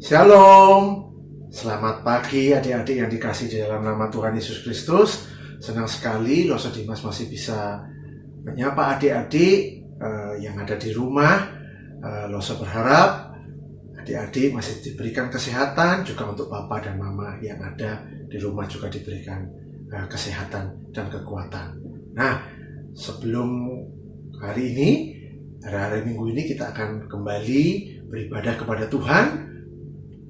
Shalom, selamat pagi adik-adik yang dikasih di dalam nama Tuhan Yesus Kristus. Senang sekali Loso Dimas masih bisa menyapa adik-adik yang ada di rumah. Loso berharap adik-adik masih diberikan kesehatan, juga untuk Papa dan Mama yang ada di rumah juga diberikan kesehatan dan kekuatan. Nah, sebelum hari ini, hari Minggu ini kita akan kembali beribadah kepada Tuhan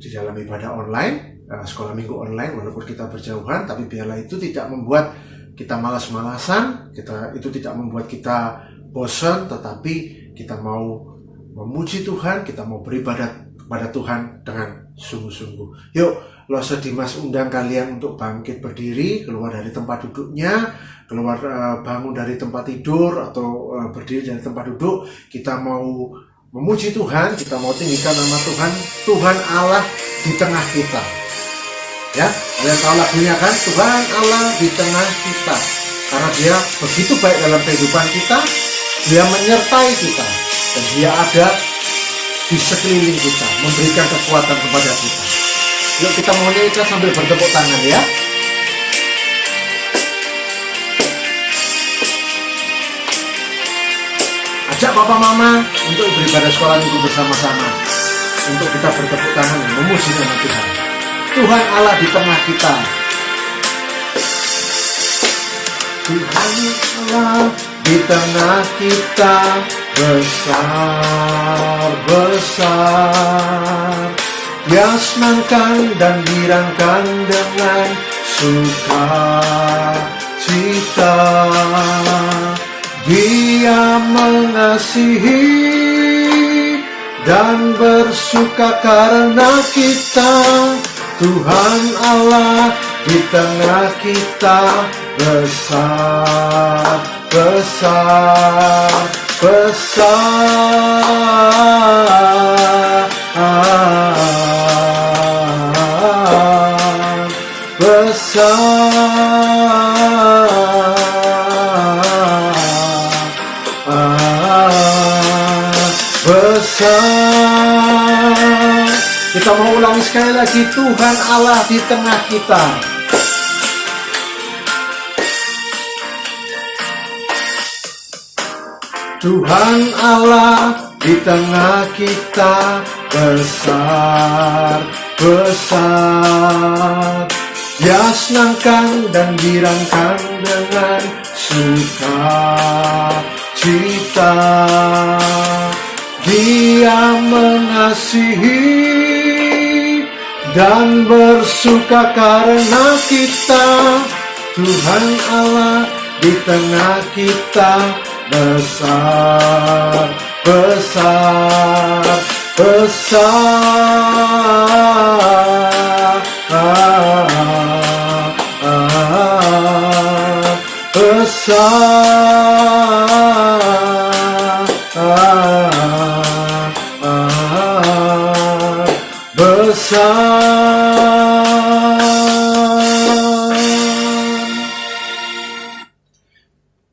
di dalam ibadah online, sekolah minggu online, walaupun kita berjauhan, tapi biarlah itu tidak membuat kita malas-malasan, itu tidak membuat kita bosan, tetapi kita mau memuji Tuhan, kita mau beribadah kepada Tuhan dengan sungguh-sungguh. Yuk, Loso Dimas undang kalian untuk bangkit berdiri, keluar dari tempat duduknya, bangun dari tempat tidur atau berdiri dari tempat duduk. Kita mau memuji Tuhan, kita mau tinggikan nama Tuhan, Tuhan Allah di tengah kita. Ya, kalian tahu lagunya kan? Tuhan Allah di tengah kita. Karena Dia begitu baik dalam kehidupan kita, Dia menyertai kita, dan Dia ada di sekeliling kita, memberikan kekuatan kepada kita. Yuk kita mau nyanyikan sambil bertepuk tangan ya. Ajak Papa Mama untuk beribadah sekolah minggu bersama-sama, untuk kita bertepuk tangan dan memuji nama Tuhan. Tuhan Allah di tengah kita. Tuhan Allah di tengah kita, besar-besar. Dia senangkan dan dirangkan dengan sukacita. Dia mengasihi dan bersuka karena kita. Tuhan Allah di tengah kita, besar-besar. Kita mau ulangi sekali lagi, Tuhan Allah di tengah kita. Tuhan Allah di tengah kita, besar-besar. Dia senangkan dan dirangkan dengan sukacita. Dia mengasihi dan bersuka karena kita. Tuhan Allah di tengah kita, besar-besar.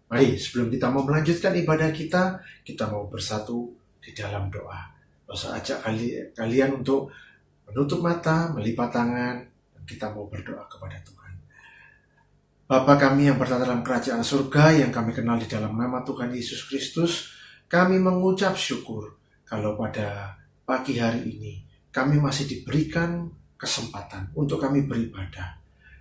Mari sebelum kita mau melanjutkan ibadah kita mau bersatu di dalam doa. Saya ajak kalian untuk menutup mata, melipat tangan, dan kita mau berdoa kepada Tuhan. Bapa kami yang berada dalam kerajaan surga, yang kami kenal di dalam nama Tuhan Yesus Kristus, kami mengucap syukur kalau pada pagi hari ini kami masih diberikan kesempatan untuk kami beribadah.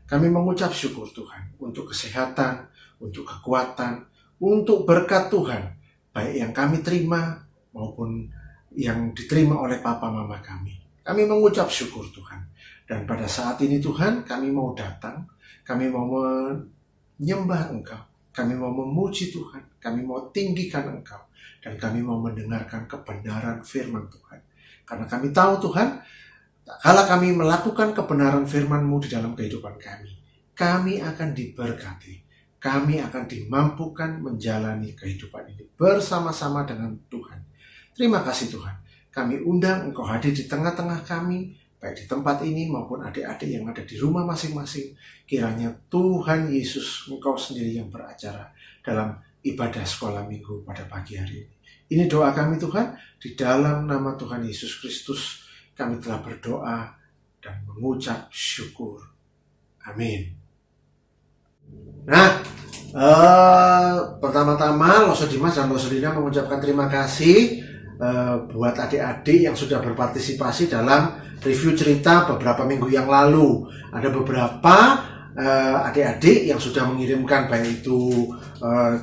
Kami mengucap syukur Tuhan untuk kesehatan, untuk kekuatan, untuk berkat Tuhan, baik yang kami terima maupun yang diterima oleh Papa Mama kami. Kami mengucap syukur Tuhan. Dan pada saat ini Tuhan, kami mau datang, kami mau menyembah Engkau, kami mau memuji Tuhan, kami mau tinggikan Engkau, dan kami mau mendengarkan kebenaran firman Tuhan. Karena kami tahu Tuhan, kalau kami melakukan kebenaran firman-Mu di dalam kehidupan kami akan diberkati. Kami akan dimampukan menjalani kehidupan ini bersama-sama dengan Tuhan. Terima kasih Tuhan. Kami undang Engkau hadir di tengah-tengah kami, baik di tempat ini maupun adik-adik yang ada di rumah masing-masing. Kiranya Tuhan Yesus Engkau sendiri yang beracara dalam ibadah sekolah minggu pada pagi hari ini. Ini doa kami Tuhan, di dalam nama Tuhan Yesus Kristus kami telah berdoa dan mengucap syukur. Amin. Nah, pertama-tama Loso Dimas dan Loso Lina mengucapkan terima kasih buat adik-adik yang sudah berpartisipasi dalam review cerita beberapa minggu yang lalu. Ada beberapa adik-adik yang sudah mengirimkan baik itu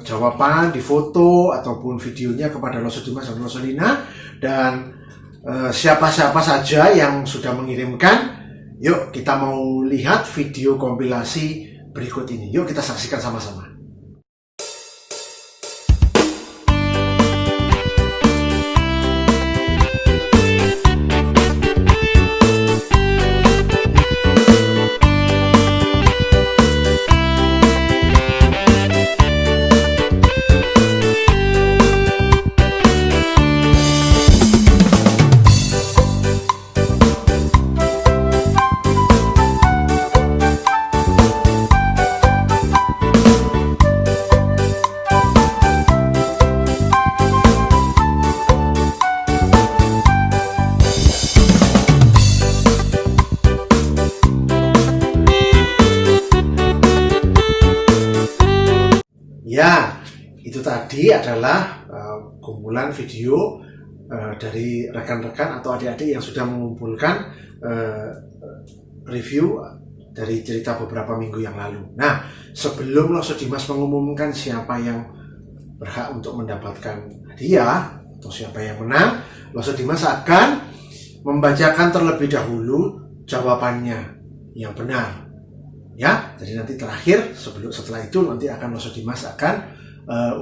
jawaban di foto ataupun videonya kepada Loso Dimas dan Loso Lina. Dan siapa-siapa saja yang sudah mengirimkan, yuk kita mau lihat video kompilasi berikut ini. Yuk kita saksikan sama-sama. Ya, itu tadi adalah kumpulan video dari rekan-rekan atau adik-adik yang sudah mengumpulkan review dari cerita beberapa minggu yang lalu. Nah, sebelum Loso Dimas mengumumkan siapa yang berhak untuk mendapatkan hadiah atau siapa yang menang, Loso Dimas akan membacakan terlebih dahulu jawabannya yang benar. Ya, jadi nanti terakhir setelah itu nanti akan Loso Dimas akan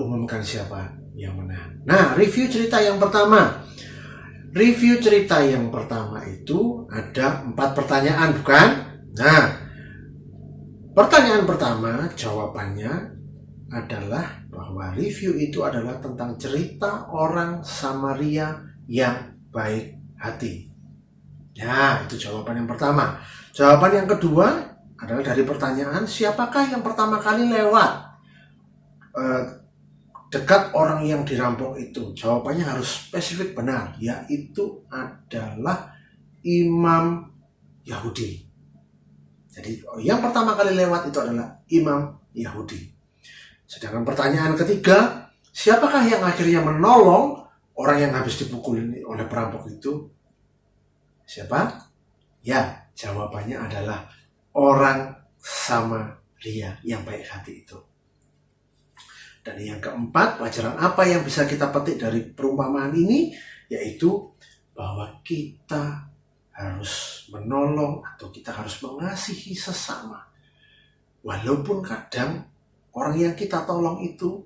umumkan siapa yang menang. Nah, review cerita yang pertama. Review cerita yang pertama itu ada 4 pertanyaan, bukan? Nah, pertanyaan pertama jawabannya adalah bahwa review itu adalah tentang cerita orang Samaria yang baik hati. Ya, itu jawaban yang pertama. Jawaban yang kedua adalah dari pertanyaan, siapakah yang pertama kali lewat dekat orang yang dirampok itu? Jawabannya harus spesifik benar, yaitu adalah imam Yahudi. Jadi yang pertama kali lewat itu adalah imam Yahudi. Sedangkan pertanyaan ketiga, siapakah yang akhirnya menolong orang yang habis dipukulin oleh perampok itu? Siapa? Ya, jawabannya adalah orang Samaria yang baik hati itu. Dan yang keempat, pelajaran apa yang bisa kita petik dari perumpamaan ini? Yaitu bahwa kita harus menolong atau kita harus mengasihi sesama. Walaupun kadang orang yang kita tolong itu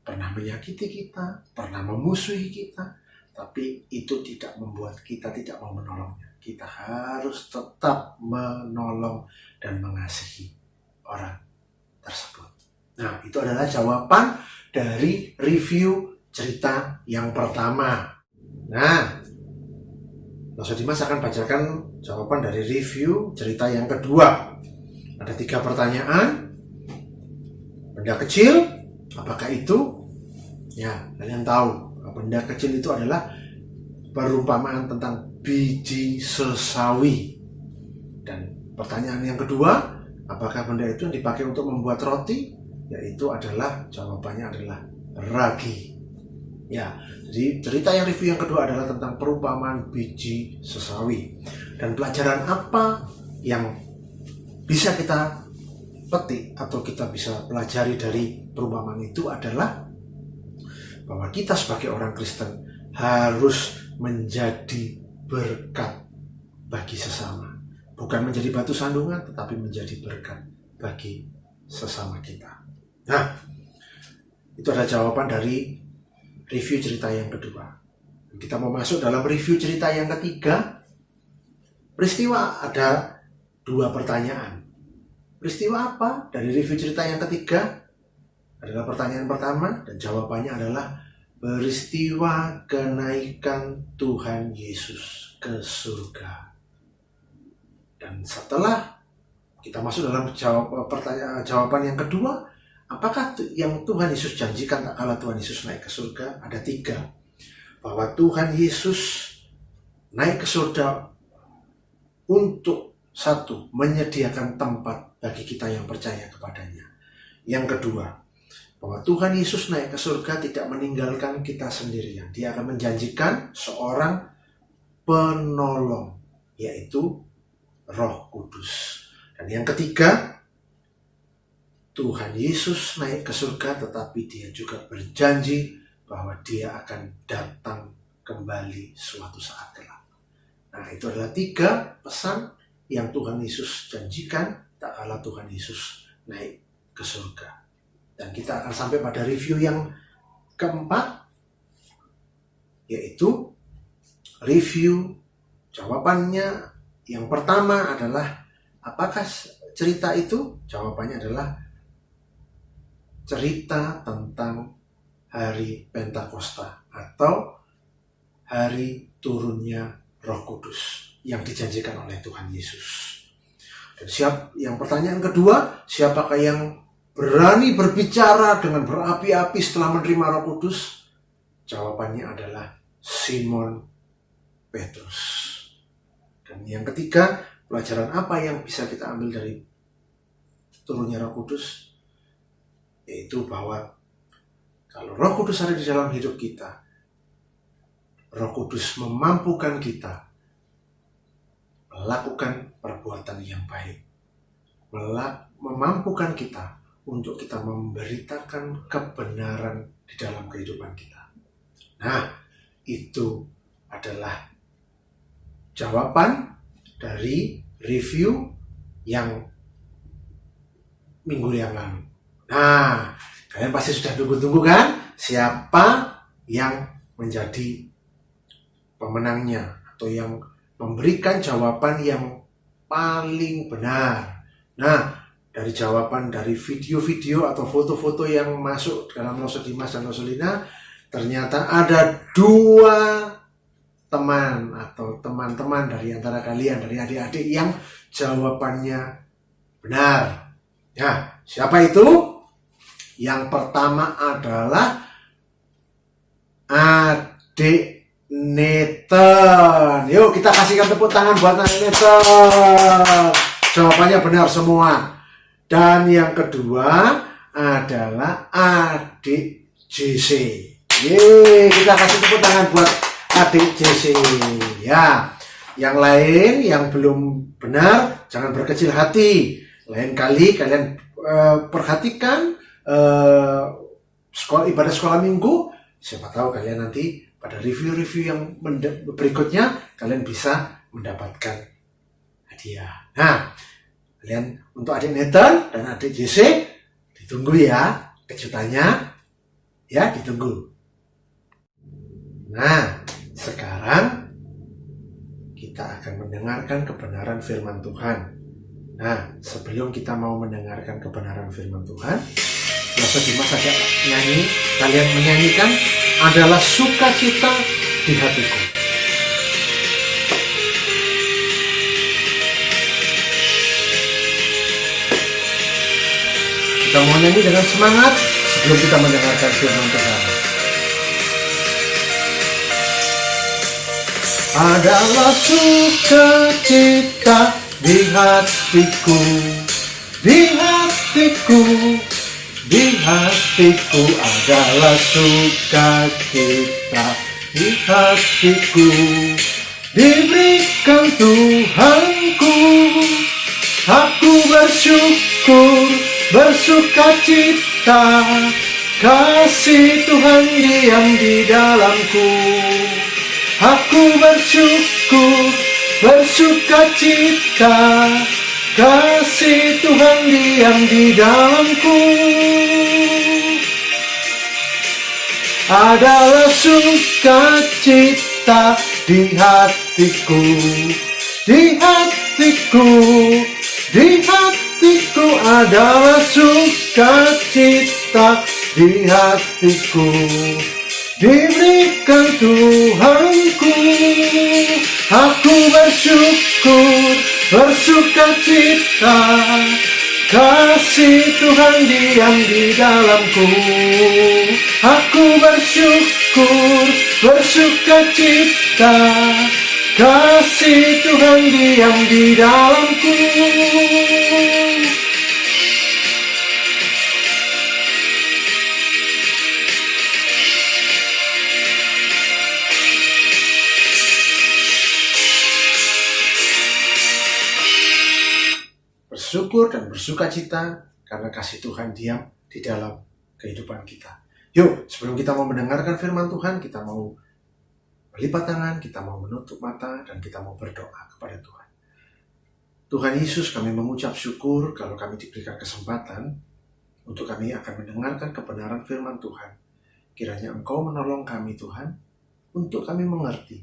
pernah menyakiti kita, pernah memusuhi kita, tapi itu tidak membuat kita tidak mau menolongnya. Kita harus tetap menolong dan mengasihi orang tersebut. Nah, itu adalah jawaban dari review cerita yang pertama. Nah, Loso Dimas akan bacakan jawaban dari review cerita yang kedua. Ada 3 pertanyaan. Benda kecil, apakah itu? Ya, kalian tahu, benda kecil itu adalah perumpamaan tentang biji sesawi. Dan pertanyaan yang kedua, apakah benda itu yang dipakai untuk membuat roti? Yaitu adalah, jawabannya adalah ragi. Ya, jadi cerita yang review yang kedua adalah tentang perumpamaan biji sesawi. Dan pelajaran apa yang bisa kita petik atau kita bisa pelajari dari perumpamaan itu adalah bahwa kita sebagai orang Kristen harus menjadi berkat bagi sesama. Bukan menjadi batu sandungan, tetapi menjadi berkat bagi sesama kita. Nah, itu adalah jawaban dari review cerita yang kedua. Kita mau masuk dalam review cerita yang ketiga. Peristiwa ada 2 pertanyaan. Peristiwa apa dari review cerita yang ketiga? Adalah pertanyaan pertama dan jawabannya adalah peristiwa kenaikan Tuhan Yesus ke surga. Dan setelah kita masuk dalam jawaban yang kedua, apakah yang Tuhan Yesus janjikan tak kala Tuhan Yesus naik ke surga? Ada 3. Bahwa Tuhan Yesus naik ke surga untuk satu, menyediakan tempat bagi kita yang percaya kepadanya. Yang kedua, bahwa Tuhan Yesus naik ke surga tidak meninggalkan kita sendirian. Dia akan menjanjikan seorang penolong, yaitu Roh Kudus. Dan yang ketiga, Tuhan Yesus naik ke surga, tetapi dia juga berjanji bahwa dia akan datang kembali suatu saat kelak. Nah, itu adalah 3 pesan yang Tuhan Yesus janjikan tak kala Tuhan Yesus naik ke surga. Dan kita akan sampai pada review yang keempat, yaitu review jawabannya. Yang pertama adalah, apakah cerita itu? Jawabannya adalah cerita tentang hari Pentakosta atau hari turunnya Roh Kudus yang dijanjikan oleh Tuhan Yesus. Dan yang pertanyaan kedua, siapakah yang berani berbicara dengan berapi-api setelah menerima Roh Kudus? Jawabannya adalah Simon Petrus. Dan yang ketiga, pelajaran apa yang bisa kita ambil dari turunnya Roh Kudus? Yaitu bahwa kalau Roh Kudus ada di dalam hidup kita, Roh Kudus memampukan kita melakukan perbuatan yang baik, memampukan kita untuk kita memberitakan kebenaran di dalam kehidupan kita. Nah, itu adalah jawaban dari review yang minggu yang lalu. Nah, kalian pasti sudah tunggu-tunggu kan? Siapa yang menjadi pemenangnya atau yang memberikan jawaban yang paling benar. Nah, dari jawaban dari video-video atau foto-foto yang masuk dalam Roso Dimas dan Rosolina, ternyata ada 2 teman atau teman-teman dari antara kalian, dari adik-adik yang jawabannya benar. Ya, siapa itu? Yang pertama adalah adik Nathan. Yuk kita kasihkan tepuk tangan buat adik Nathan. Jawabannya benar semua. Dan yang kedua adalah adik JC. Yeay, kita kasih tepuk tangan buat adik JC. Ya, yang lain yang belum benar jangan berkecil hati. Lain kali kalian perhatikan ibadah sekolah minggu. Siapa tahu kalian nanti pada review-review yang berikutnya kalian bisa mendapatkan hadiah. Nah, kalian untuk adik Nathan dan adik JC ditunggu ya kejutannya, ya ditunggu. Nah, sekarang kita akan mendengarkan kebenaran firman Tuhan. Nah, sebelum kita mau mendengarkan kebenaran firman Tuhan, Roso Dimas ajak nyanyi, kalian menyanyikan adalah sukacita di hatiku. Kita mau nyanyi dengan semangat sebelum kita mendengarkan firman Tuhan. Adalah sukacita di hatiku, di hatiku, di hatiku adalah sukacita di hatiku. Diberikan Tuhanku, aku bersyukur, bersukacita, kasih Tuhan diam di dalamku. Aku bersyukur, bersukacita, kasih Tuhan diam di dalamku. Adalah sukacita di hatiku, di hatiku, di hatiku adalah sukacita di hatiku. Diberikan Tuhanku, aku bersyukur, bersukacita, kasih Tuhan diam di dalamku. Aku bersyukur, bersukacita, Kasih Tuhan diam di dalamku. Bersyukur dan bersuka cita karena kasih Tuhan diam di dalam kehidupan kita. Yuk, sebelum kita mau mendengarkan firman Tuhan, kita mau berlipat tangan, kita mau menutup mata, dan kita mau berdoa kepada Tuhan. Tuhan Yesus, kami mengucap syukur kalau kami diberikan kesempatan untuk kami akan mendengarkan kebenaran firman Tuhan. Kiranya Engkau menolong kami, Tuhan, untuk kami mengerti.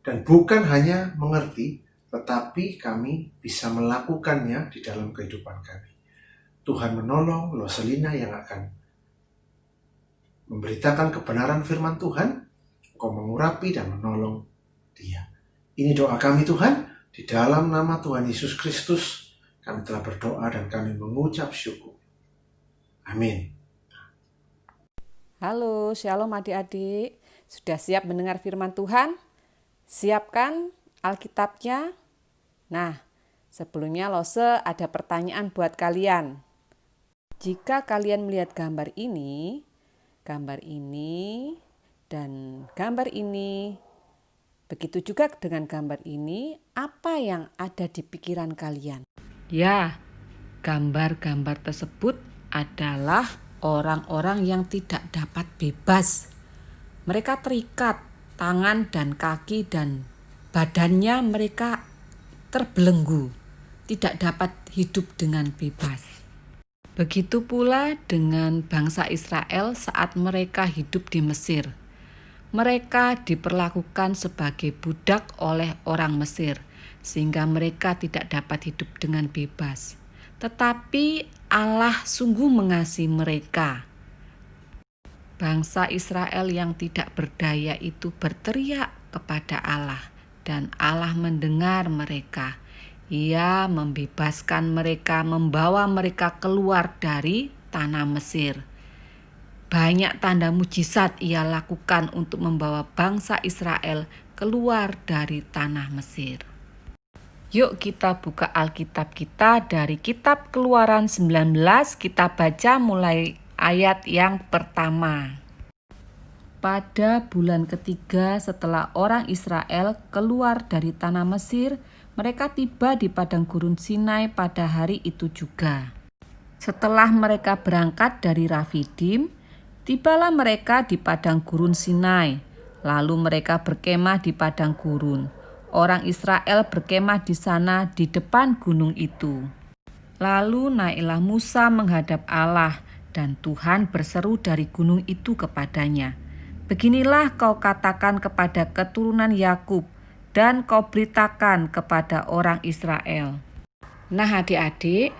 Dan bukan hanya mengerti, tetapi kami bisa melakukannya di dalam kehidupan kami. Tuhan menolong Roselina yang akan memberitakan kebenaran firman Tuhan. Engkau mengurapi dan menolong dia. Ini doa kami, Tuhan. Di dalam nama Tuhan Yesus Kristus, kami telah berdoa dan kami mengucap syukur. Amin. Halo, shalom adik-adik. Sudah siap mendengar firman Tuhan? Siapkan Alkitabnya. Nah, sebelumnya Lose ada pertanyaan buat kalian. Jika kalian melihat gambar ini, dan gambar ini, begitu juga dengan gambar ini, apa yang ada di pikiran kalian? Ya, gambar-gambar tersebut adalah orang-orang yang tidak dapat bebas. Mereka terikat tangan dan kaki dan badannya mereka terbelenggu, tidak dapat hidup dengan bebas. Begitu pula dengan bangsa Israel saat mereka hidup di Mesir. Mereka diperlakukan sebagai budak oleh orang Mesir, sehingga mereka tidak dapat hidup dengan bebas. Tetapi Allah sungguh mengasihi mereka. Bangsa Israel yang tidak berdaya itu berteriak kepada Allah, dan Allah mendengar mereka. Ia membebaskan mereka, membawa mereka keluar dari tanah Mesir. Banyak tanda mujizat ia lakukan untuk membawa bangsa Israel keluar dari tanah Mesir. Yuk kita buka Alkitab kita dari kitab Keluaran 19, kita baca mulai ayat yang pertama. Pada bulan ketiga setelah orang Israel keluar dari tanah Mesir, mereka tiba di padang gurun Sinai pada hari itu juga. Setelah mereka berangkat dari Rafidim, tibalah mereka di padang gurun Sinai. Lalu mereka berkemah di padang gurun. Orang Israel berkemah di sana di depan gunung itu. Lalu naiklah Musa menghadap Allah, dan Tuhan berseru dari gunung itu kepadanya, "Beginilah kau katakan kepada keturunan Yakub, dan kau beritakan kepada orang Israel." Nah adik-adik,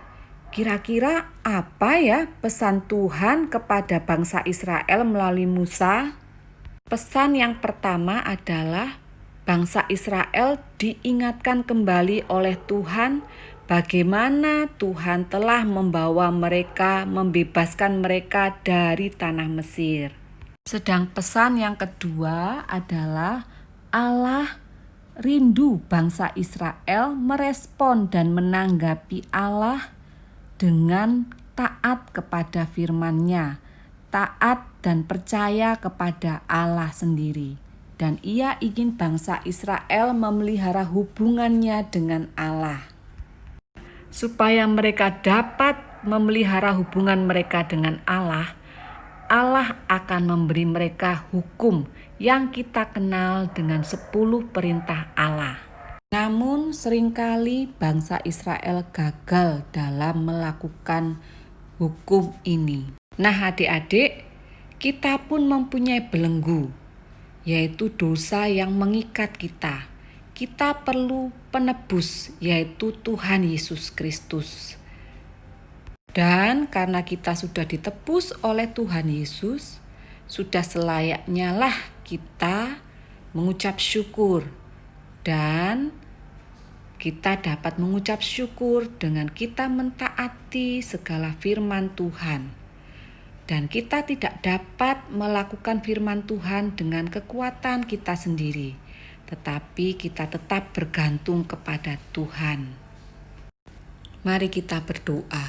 kira-kira apa ya pesan Tuhan kepada bangsa Israel melalui Musa? Pesan yang pertama adalah bangsa Israel diingatkan kembali oleh Tuhan bagaimana Tuhan telah membawa mereka, membebaskan mereka dari tanah Mesir. Sedang pesan yang kedua adalah Allah rindu bangsa Israel merespon dan menanggapi Allah dengan taat kepada firman-Nya, taat dan percaya kepada Allah sendiri. Dan ia ingin bangsa Israel memelihara hubungannya dengan Allah. Supaya mereka dapat memelihara hubungan mereka dengan Allah, Allah akan memberi mereka hukum yang kita kenal dengan 10 perintah Allah. Namun seringkali bangsa Israel gagal dalam melakukan hukum ini. Nah adik-adik, kita pun mempunyai belenggu, yaitu dosa yang mengikat kita. Kita perlu penebus, yaitu Tuhan Yesus Kristus. Dan karena kita sudah ditebus oleh Tuhan Yesus, sudah selayaknya lah kita mengucap syukur. Dan kita dapat mengucap syukur dengan kita mentaati segala firman Tuhan. Dan kita tidak dapat melakukan firman Tuhan dengan kekuatan kita sendiri. tetapi kita tetap bergantung kepada Tuhan. Mari kita berdoa.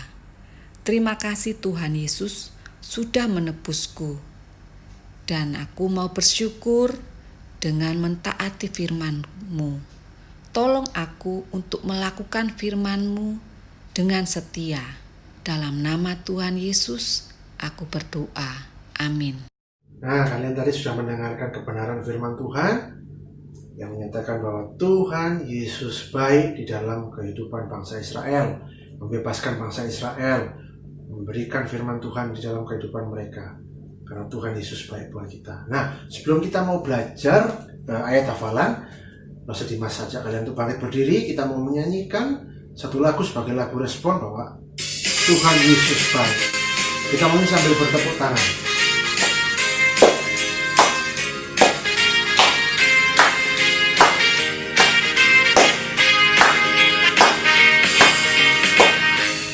Terima kasih Tuhan Yesus sudah menebusku, dan aku mau bersyukur dengan mentaati firman-Mu. Tolong aku untuk melakukan firman-Mu dengan setia. Dalam nama Tuhan Yesus, aku berdoa. Amin. Nah, kalian tadi sudah mendengarkan kebenaran firman Tuhan yang menyatakan bahwa Tuhan Yesus baik di dalam kehidupan bangsa Israel, membebaskan bangsa Israel, memberikan firman Tuhan di dalam kehidupan mereka. Karena Tuhan Yesus baik buat kita. Nah, sebelum kita mau belajar ayat hafalan, Losa Dimas saja kalian untuk bangkit berdiri. Kita mau menyanyikan satu lagu sebagai lagu respon bahwa Tuhan Yesus baik. Kita mau sambil bertepuk tangan.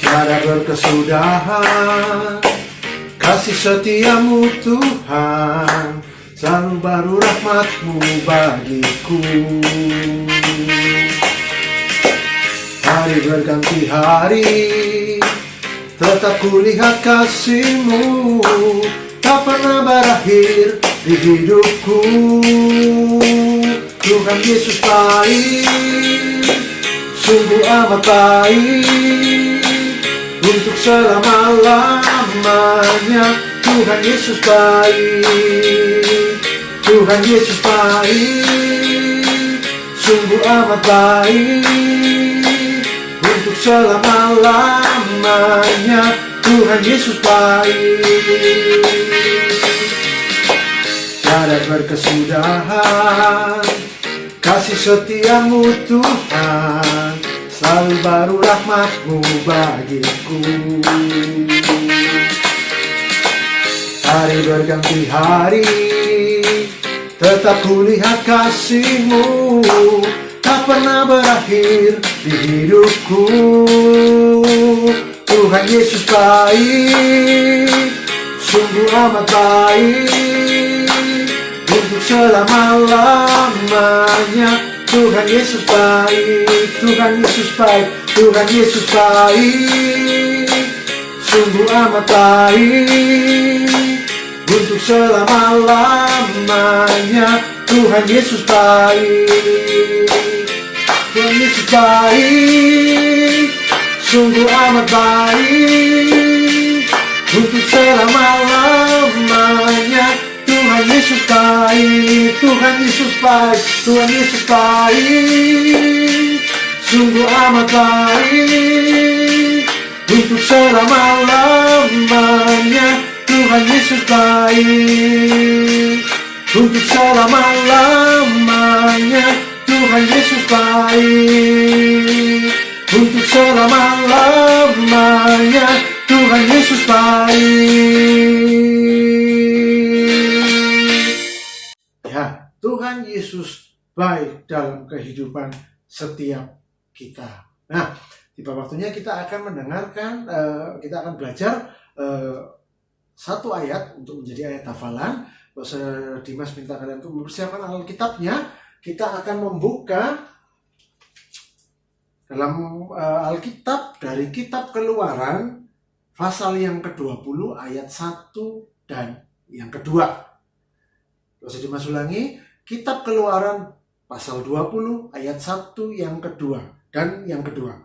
Tiada berkesudahan kasih setiamu Tuhan, selalu baru rahmat-Mu bagiku. Hari berganti hari, tetap kulihat kasih-Mu, tak pernah berakhir di hidupku. Tuhan Yesus baik, sungguh amat baik, untuk selama-lamanya. Tuhan Yesus baik, Tuhan Yesus baik, sungguh amat baik, untuk selama-lamanya. Tuhan Yesus baik. Tiada berkesudahan kasih setiamu Tuhan, selalu baru rahmat-Mu bagiku. Hari berganti hari, tetap kulihat kasih-Mu, tak pernah berakhir di hidupku. Tuhan Yesus baik, sungguh amat baik, untuk selama-lamanya. Tuhan Yesus baik, Tuhan Yesus baik, Tuhan Yesus baik, sungguh amat baik, untuk selama-lamanya. Tuhan Yesus baik, Tuhan Yesus baik, sungguh amat baik, untuk selama-lamanya. Tuhan Yesus baik, Tuhan Yesus baik, Tuhan Yesus baik, sungguh amat baik, untuk selama-lamanya. Tuhan Yesus baik, untuk selama-lamanya. Tuhan Yesus baik, untuk selama-lamanya. Tuhan Yesus baik. Ya, Tuhan Yesus baik dalam kehidupan setiap kita. Nah, tiba waktunya kita akan mendengarkan, kita akan belajar satu ayat untuk menjadi ayat hafalan. Pastor Dimas minta kalian untuk mempersiapkan Alkitabnya. Kita akan membuka dalam Alkitab dari kitab Keluaran pasal yang ke-20 ayat 1 dan yang kedua. Pastor Dimas ulangi, kitab Keluaran pasal 20 ayat 1 yang kedua dan yang kedua,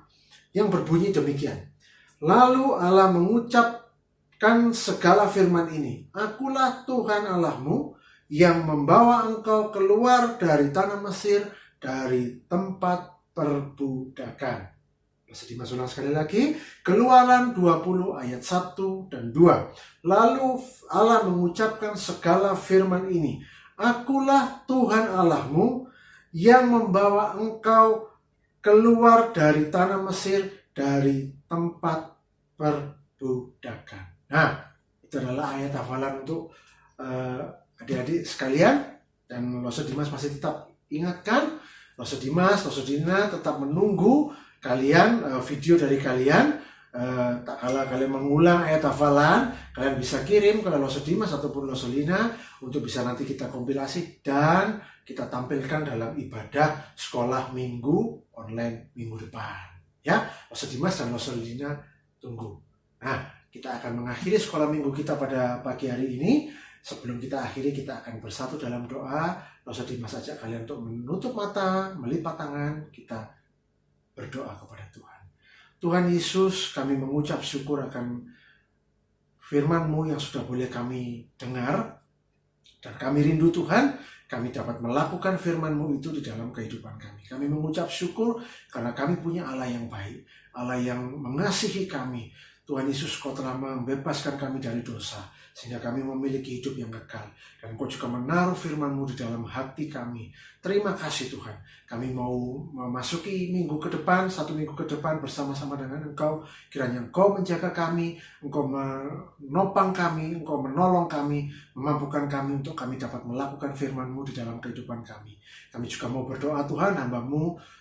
yang berbunyi demikian. Lalu Allah mengucapkan segala firman ini, Akulah Tuhan Allahmu yang membawa engkau keluar dari tanah Mesir, dari tempat perbudakan. Pastor Dimas ulang sekali lagi, Keluaran 20 ayat 1 dan 2. Lalu Allah mengucapkan segala firman ini, Akulah Tuhan Allahmu yang membawa engkau keluar dari tanah Mesir, dari tempat perbudakan. Nah, itu adalah ayat hafalan untuk adik-adik sekalian. Dan Pastor Dimas masih tetap ingatkan, Pastor Dimas, Pastor Dina tetap menunggu kalian, video dari kalian. Tak kala kalian mengulang ayat hafalan, kalian bisa kirim ke Pastor Dimas ataupun Pastor Dina untuk bisa nanti kita kompilasi dan kita tampilkan dalam ibadah sekolah minggu online minggu depan. Ya, Pastor Dimas dan Pastor Lina tunggu. Nah, kita akan mengakhiri sekolah minggu kita pada pagi hari ini. Sebelum kita akhiri, kita akan bersatu dalam doa. Pastor Dimas ajak kalian untuk menutup mata, melipat tangan, kita berdoa kepada Tuhan. Tuhan Yesus, kami mengucap syukur akan firman-Mu yang sudah boleh kami dengar. Dan kami rindu Tuhan, kami dapat melakukan firman-Mu itu di dalam kehidupan kami. Kami mengucap syukur karena kami punya Allah yang baik, Allah yang mengasihi kami. Tuhan Yesus, Kau telah membebaskan kami dari dosa, sehingga kami memiliki hidup yang kekal. Dan Kau juga menaruh firman-Mu di dalam hati kami. Terima kasih Tuhan. Kami mau memasuki minggu ke depan, satu minggu ke depan bersama-sama dengan Engkau. Kiranya Engkau menjaga kami, Engkau menopang kami, Engkau menolong kami, memampukan kami untuk kami dapat melakukan firman-Mu di dalam kehidupan kami. Kami juga mau berdoa Tuhan, hamba-Mu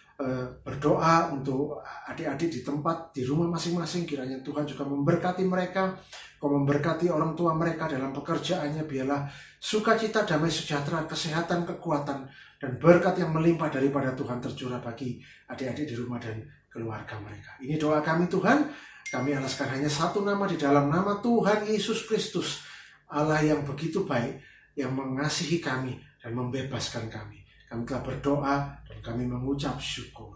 berdoa untuk adik-adik di tempat, di rumah masing-masing. Kiranya Tuhan juga memberkati mereka, Kau memberkati orang tua mereka dalam pekerjaannya. Biarlah sukacita, damai sejahtera, kesehatan, kekuatan, dan berkat yang melimpah daripada Tuhan tercurah bagi adik-adik di rumah dan keluarga mereka. Ini doa kami Tuhan. Kami alaskan hanya satu nama di dalam nama Tuhan Yesus Kristus, Allah yang begitu baik, yang mengasihi kami dan membebaskan kami. Kami telah berdoa dan kami mengucap syukur.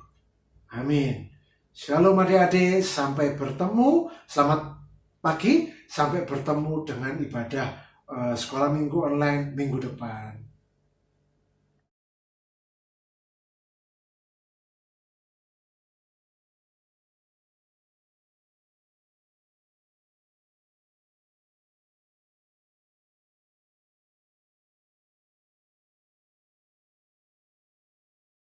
Amin. Shalom adik-adik, sampai bertemu. Selamat pagi, sampai bertemu dengan ibadah sekolah minggu online minggu depan.